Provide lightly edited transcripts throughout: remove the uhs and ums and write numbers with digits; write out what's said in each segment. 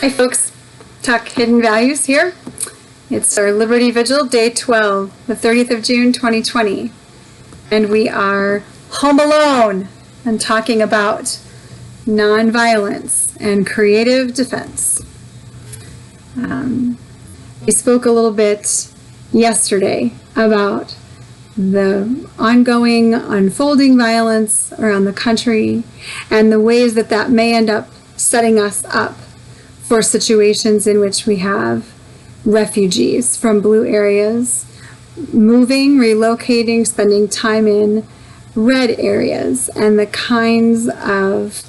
Hi folks, Talk Hidden Values here. It's our Liberty Vigil, day 12, the 30th of June, 2020. And we are home alone and talking about nonviolence and creative defense. We spoke a little bit yesterday about the ongoing, unfolding violence around the country and the ways that that may end up setting us up for situations in which we have refugees from blue areas moving, relocating, spending time in red areas, and the kinds of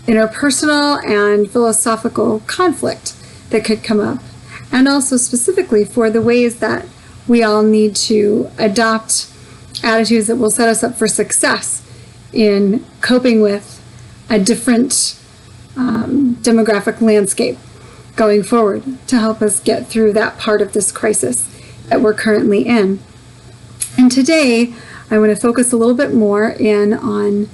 interpersonal and philosophical conflict that could come up, and also specifically for the ways that we all need to adopt attitudes that will set us up for success in coping with a different demographic landscape going forward to help us get through that part of this crisis that we're currently in. And today, I want to focus a little bit more in on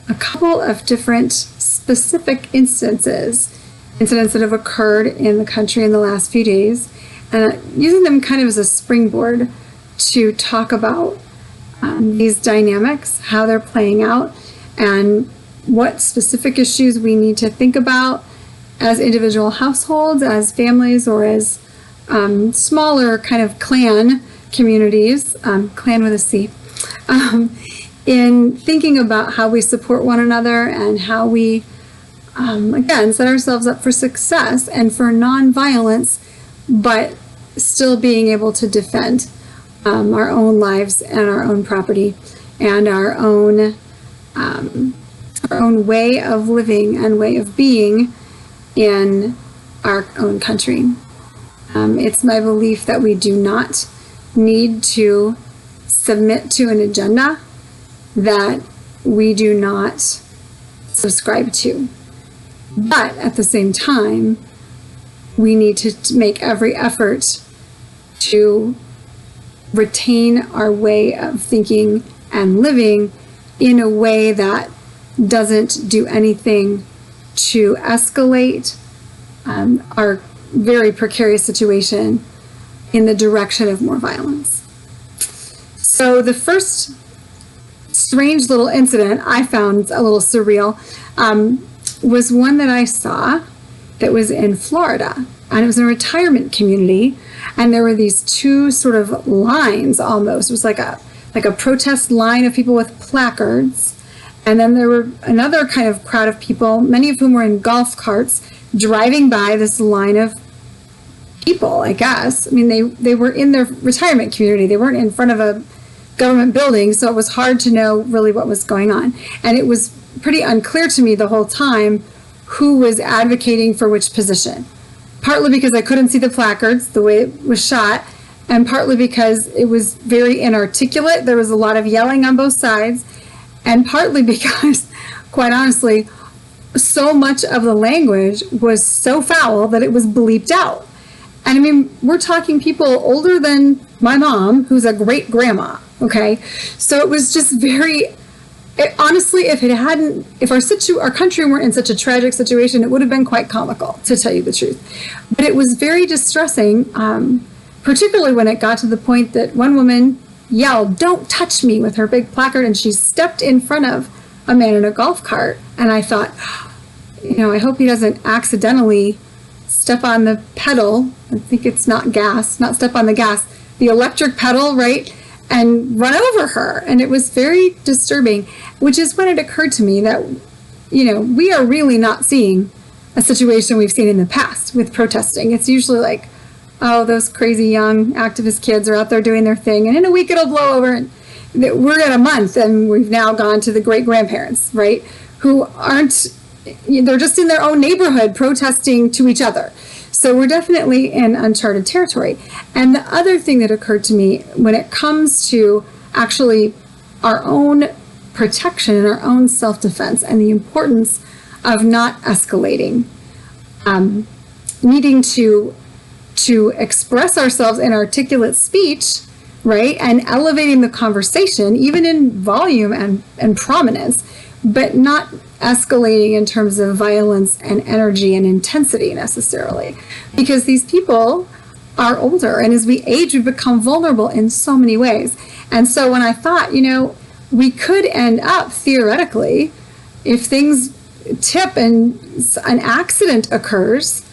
a couple of different specific incidents that have occurred in the country in the last few days, and using them kind of as a springboard to talk about these dynamics, how they're playing out, and what specific issues we need to think about as individual households, as families, or as smaller kind of clan communities, clan with a C, in thinking about how we support one another and how we, again, set ourselves up for success and for nonviolence, but still being able to defend our own lives and our own property and our own way of living and way of being in our own country. It's my belief that we do not need to submit to an agenda that we do not subscribe to. But at the same time, we need to make every effort to retain our way of thinking and living in a way that doesn't do anything to escalate our very precarious situation in the direction of more violence. So the first strange little incident I found a little surreal was one that I saw that was in Florida, and it was in a retirement community, and there were these two sort of lines almost. It was like a protest line of people with placards. And then there were another kind of crowd of people, many of whom were in golf carts, driving by this line of people, I guess. I mean, they were in their retirement community. They weren't in front of a government building, so it was hard to know really what was going on. And it was pretty unclear to me the whole time who was advocating for which position. Partly because I couldn't see the placards, the way it was shot, and partly because it was very inarticulate. There was a lot of yelling on both sides. And partly because, quite honestly, so much of the language was so foul that it was bleeped out. And I mean, we're talking people older than my mom, who's a great grandma, okay? So it was just honestly, if our country weren't in such a tragic situation, it would have been quite comical, to tell you the truth. But it was very distressing, particularly when it got to the point that one woman yelled, "Don't touch me," with her big placard, and she stepped in front of a man in a golf cart. And I thought, I hope he doesn't accidentally step on the pedal. I think it's not step on the gas, the electric pedal, right? And run over her. And it was very disturbing, which is when it occurred to me that, we are really not seeing a situation we've seen in the past with protesting. It's usually like, oh, those crazy young activist kids are out there doing their thing, and in a week it'll blow over. And we're at a month, and we've now gone to the great-grandparents, right, who they're just in their own neighborhood protesting to each other. So we're definitely in uncharted territory. And the other thing that occurred to me when it comes to actually our own protection and our own self-defense and the importance of not escalating, needing to express ourselves in articulate speech, right, and elevating the conversation, even in volume and prominence, but not escalating in terms of violence and energy and intensity necessarily, because these people are older, and as we age, we become vulnerable in so many ways. And so when I thought, we could end up theoretically, if things tip and an accident occurs,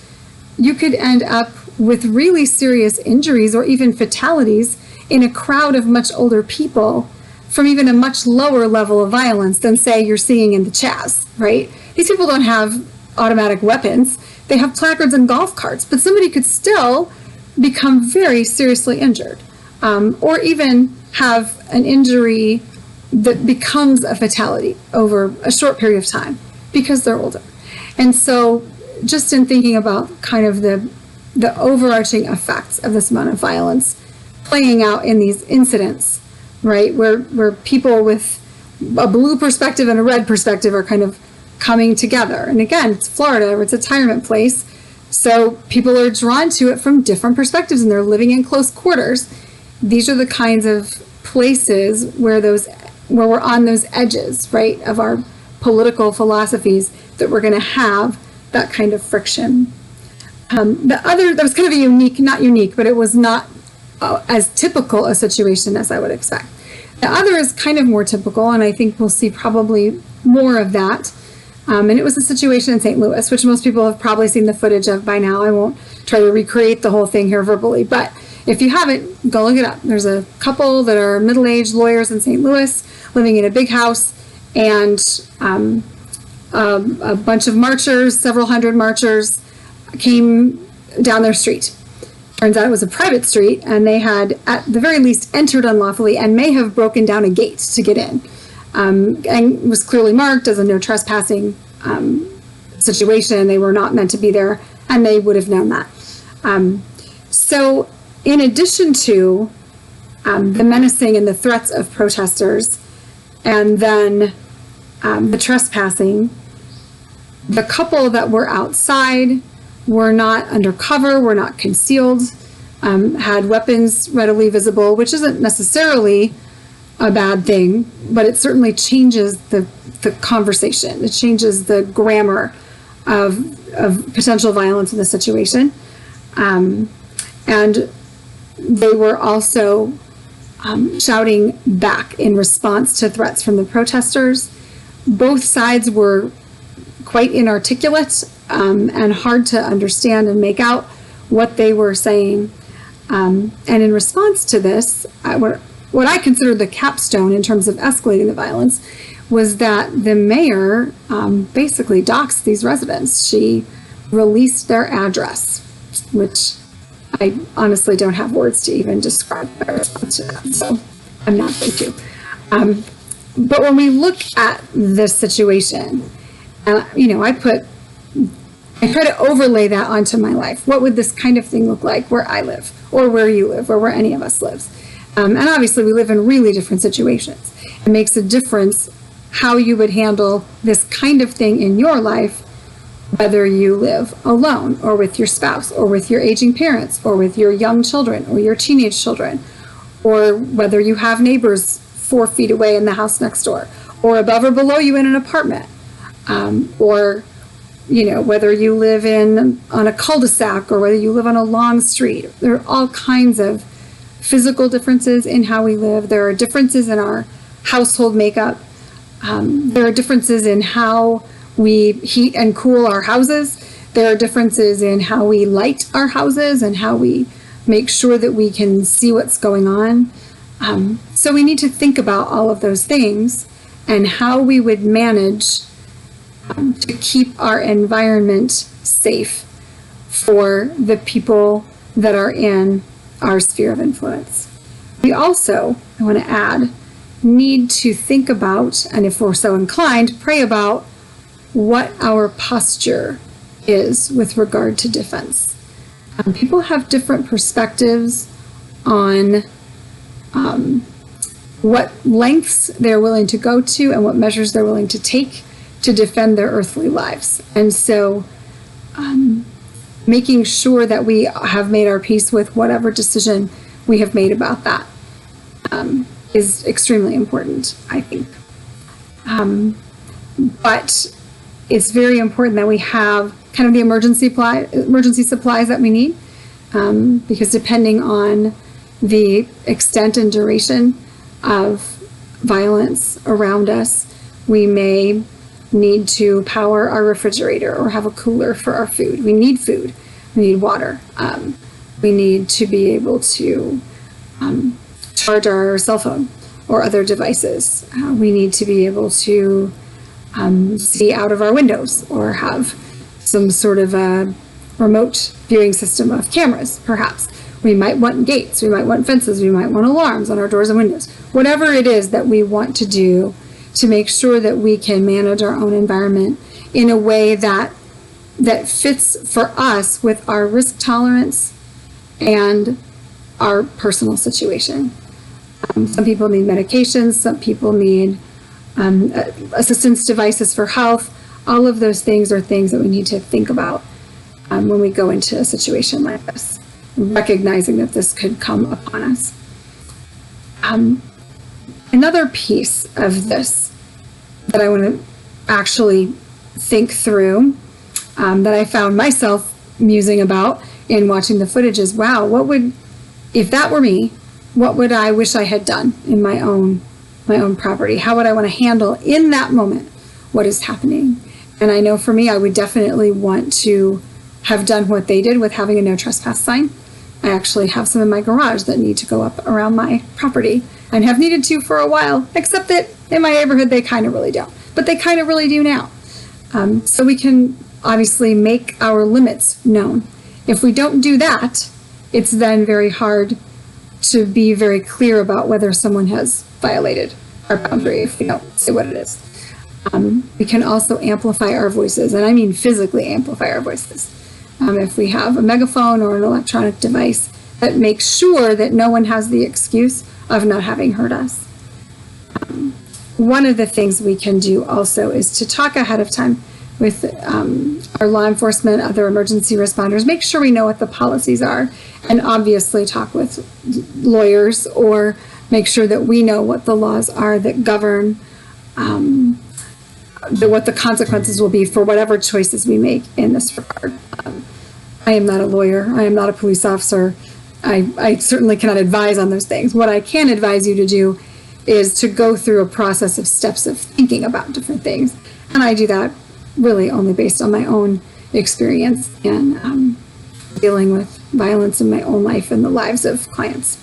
you could end up with really serious injuries or even fatalities in a crowd of much older people from even a much lower level of violence than, say, you're seeing in the Chaz, right? These people don't have automatic weapons. They have placards and golf carts, but somebody could still become very seriously injured, or even have an injury that becomes a fatality over a short period of time because they're older. And so just in thinking about kind of the overarching effects of this amount of violence playing out in these incidents, right, where people with a blue perspective and a red perspective are kind of coming together. And again, it's Florida, it's a retirement place, so people are drawn to it from different perspectives, and they're living in close quarters. These are the kinds of places where we're on those edges, right, of our political philosophies, that we're going to have that kind of friction. That was kind of not unique, but it was not as typical a situation as I would expect. The other is kind of more typical, and I think we'll see probably more of that. And it was a situation in St. Louis, which most people have probably seen the footage of by now. I won't try to recreate the whole thing here verbally, but if you haven't, go look it up. There's a couple that are middle-aged lawyers in St. Louis living in a big house, and a bunch of marchers, several hundred marchers, came down their street. Turns out it was a private street, and they had, at the very least, entered unlawfully and may have broken down a gate to get in, and was clearly marked as a no trespassing situation. They were not meant to be there, and they would have known that. So in addition to the menacing and the threats of protesters, and then the trespassing, the couple that were outside were not undercover, were not concealed, had weapons readily visible, which isn't necessarily a bad thing, but it certainly changes the conversation. It changes the grammar of potential violence in the situation. And they were also shouting back in response to threats from the protesters. Both sides were quite inarticulate and hard to understand and make out what they were saying. And in response to this, what I consider the capstone in terms of escalating the violence was that the mayor basically doxed these residents. She released their address, which I honestly don't have words to even describe my response to that, so I'm not going to. But when we look at this situation, I try to overlay that onto my life. What would this kind of thing look like where I live, or where you live, or where any of us lives? And obviously we live in really different situations. It makes a difference how you would handle this kind of thing in your life, whether you live alone, or with your spouse, or with your aging parents, or with your young children, or your teenage children, or whether you have neighbors 4 feet away in the house next door, or above or below you in an apartment, or whether you live on a cul-de-sac, or whether you live on a long street. There are all kinds of physical differences in how we live. There are differences in our household makeup. There are differences in how we heat and cool our houses. There are differences in how we light our houses and how we make sure that we can see what's going on. So we need to think about all of those things and how we would manage to keep our environment safe for the people that are in our sphere of influence. We also, I want to add, need to think about, and if we're so inclined, pray about what our posture is with regard to defense. People have different perspectives on what lengths they're willing to go to and what measures they're willing to take to defend their earthly lives. And so making sure that we have made our peace with whatever decision we have made about that is extremely important, I think. But it's very important that we have kind of the emergency supplies that we need, because depending on the extent and duration of violence around us, we may need to power our refrigerator or have a cooler for our food. We need food. We need water. We need to be able to charge our cell phone or other devices. We need to be able to see out of our windows or have some sort of a remote viewing system of cameras, perhaps. We might want gates, we might want fences, we might want alarms on our doors and windows. Whatever it is that we want to do to make sure that we can manage our own environment in a way that fits for us with our risk tolerance and our personal situation. Some people need medications, some people need assistance devices for health. All of those things are things that we need to think about when we go into a situation like this, recognizing that this could come upon us. Another piece of this that I want to actually think through, that I found myself musing about in watching the footage is, wow, if that were me, what would I wish I had done in my own property? How would I want to handle in that moment what is happening? And I know for me, I would definitely want to have done what they did with having a no trespass sign. I actually have some in my garage that need to go up around my property and have needed to for a while, except that in my neighborhood, they kind of really don't. But they kind of really do now. So we can obviously make our limits known. If we don't do that, it's then very hard to be very clear about whether someone has violated our boundary if we don't say what it is. We can also amplify our voices, and I mean physically amplify our voices. If we have a megaphone or an electronic device that makes sure that no one has the excuse of not having heard us. One of the things we can do also is to talk ahead of time with our law enforcement, other emergency responders, make sure we know what the policies are, and obviously talk with lawyers or make sure that we know what the laws are that govern what the consequences will be for whatever choices we make in this regard. I am not a lawyer. I am not a police officer. I certainly cannot advise on those things. What I can advise you to do is to go through a process of steps of thinking about different things. And I do that really only based on my own experience and dealing with violence in my own life and the lives of clients.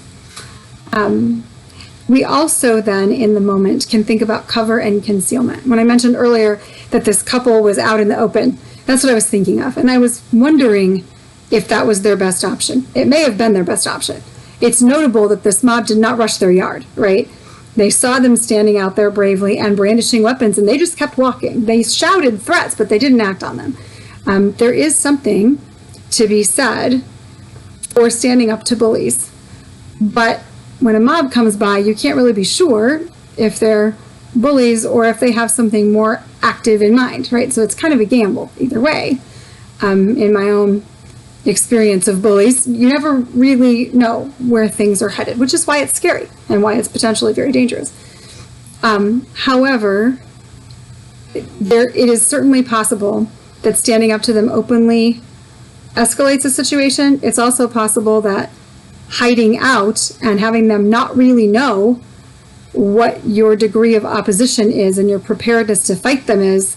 We also then, in the moment, can think about cover and concealment. When I mentioned earlier that this couple was out in the open, that's what I was thinking of. And I was wondering if that was their best option. It may have been their best option. It's notable that this mob did not rush their yard, right? They saw them standing out there bravely and brandishing weapons, and they just kept walking. They shouted threats, but they didn't act on them. There is something to be said for standing up to bullies. But when a mob comes by, you can't really be sure if they're bullies or if they have something more active in mind, right? So it's kind of a gamble either way. In my own experience of bullies, you never really know where things are headed, which is why it's scary and why it's potentially very dangerous. However, it is certainly possible that standing up to them openly escalates a situation. It's also possible that hiding out and having them not really know what your degree of opposition is and your preparedness to fight them is,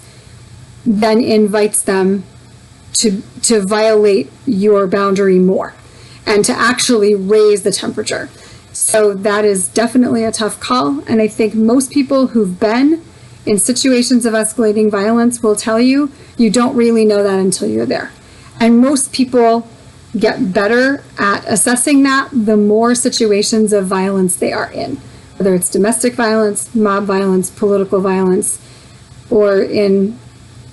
then invites them to violate your boundary more and to actually raise the temperature. So that is definitely a tough call. And I think most people who've been in situations of escalating violence will tell you, you don't really know that until you're there. And most people get better at assessing that the more situations of violence they are in, whether it's domestic violence, mob violence, political violence, or in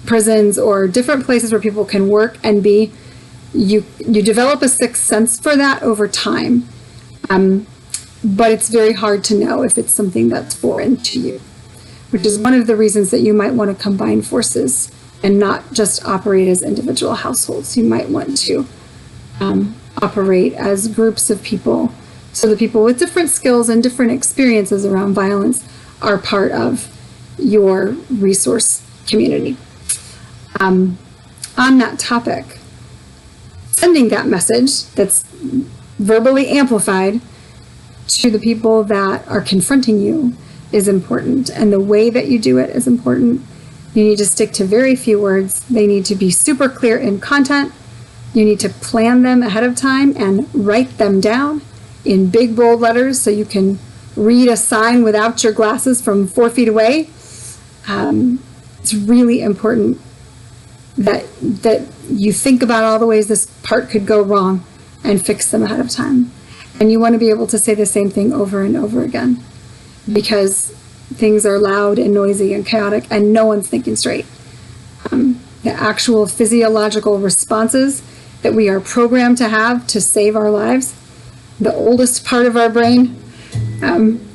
prisons or different places where people can work and be. You develop a sixth sense for that over time, but it's very hard to know if it's something that's foreign to you, which is one of the reasons that you might want to combine forces and not just operate as individual households. You might want to operate as groups of people, so the people with different skills and different experiences around violence are part of your resource community. On that topic, sending that message that's verbally amplified to the people that are confronting you is important, and the way that you do it is important. You need to stick to very few words. They need to be super clear in content. You need to plan them ahead of time and write them down in big bold letters so you can read a sign without your glasses from 4 feet away. It's really important that you think about all the ways this part could go wrong and fix them ahead of time. And you want to be able to say the same thing over and over again, because things are loud and noisy and chaotic and no one's thinking straight. The actual physiological responses that we are programmed to have to save our lives, the oldest part of our brain,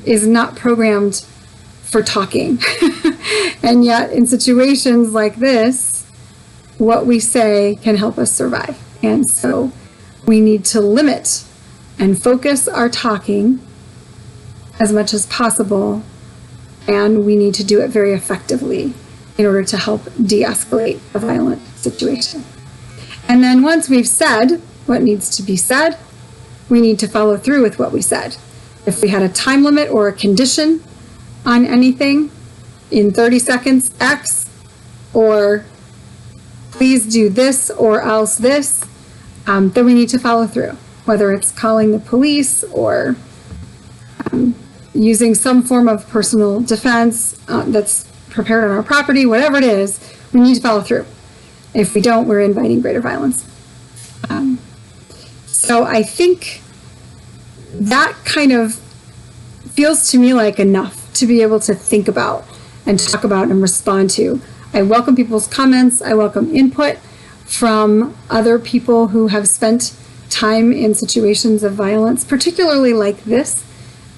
is not programmed for talking. And yet in situations like this, what we say can help us survive. And so we need to limit and focus our talking as much as possible, and we need to do it very effectively in order to help de-escalate a violent situation. And then once we've said what needs to be said, we need to follow through with what we said. If we had a time limit or a condition on anything, in 30 seconds X, or please do this or else this, then we need to follow through, whether it's calling the police or using some form of personal defense that's prepared on our property, whatever it is, we need to follow through. If we don't, we're inviting greater violence. So I think that kind of feels to me like enough to be able to think about and talk about and respond to. I welcome people's comments. I welcome input from other people who have spent time in situations of violence, particularly like this.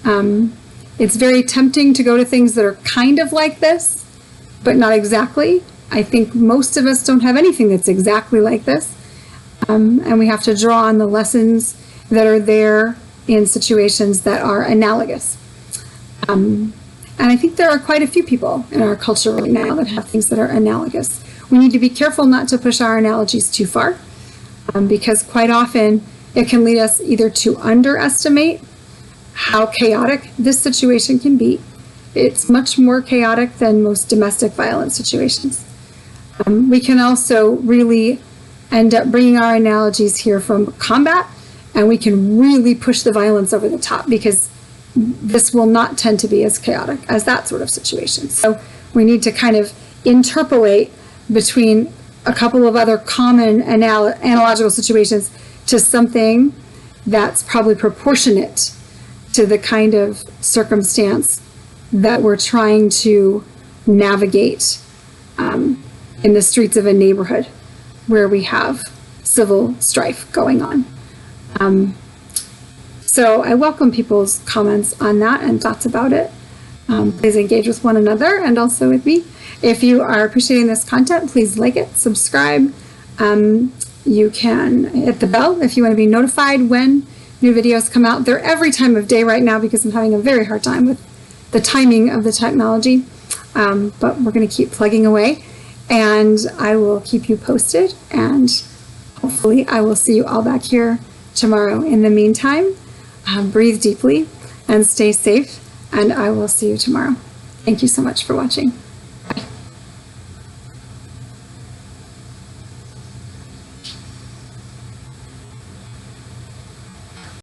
It's very tempting to go to things that are kind of like this, but not exactly. I think most of us don't have anything that's exactly like this. And we have to draw on the lessons that are there in situations that are analogous. And I think there are quite a few people in our culture right now that have things that are analogous. We need to be careful not to push our analogies too far, because quite often it can lead us either to underestimate how chaotic this situation can be. It's much more chaotic than most domestic violence situations. We can also really end up bringing our analogies here from combat, and we can really push the violence over the top, because this will not tend to be as chaotic as that sort of situation. So we need to kind of interpolate between a couple of other common analogical situations to something that's probably proportionate to the kind of circumstance that we're trying to navigate in the streets of a neighborhood where we have civil strife going on. So I welcome people's comments on that and thoughts about it. Please engage with one another and also with me. If you are appreciating this content, please like it, subscribe. You can hit the bell if you want to be notified when new videos come out. They're every time of day right now because I'm having a very hard time with the timing of the technology. But we're going to keep plugging away, and I will keep you posted, and hopefully I will see you all back here tomorrow. In the meantime, breathe deeply and stay safe, and I will see you tomorrow. Thank you so much for watching.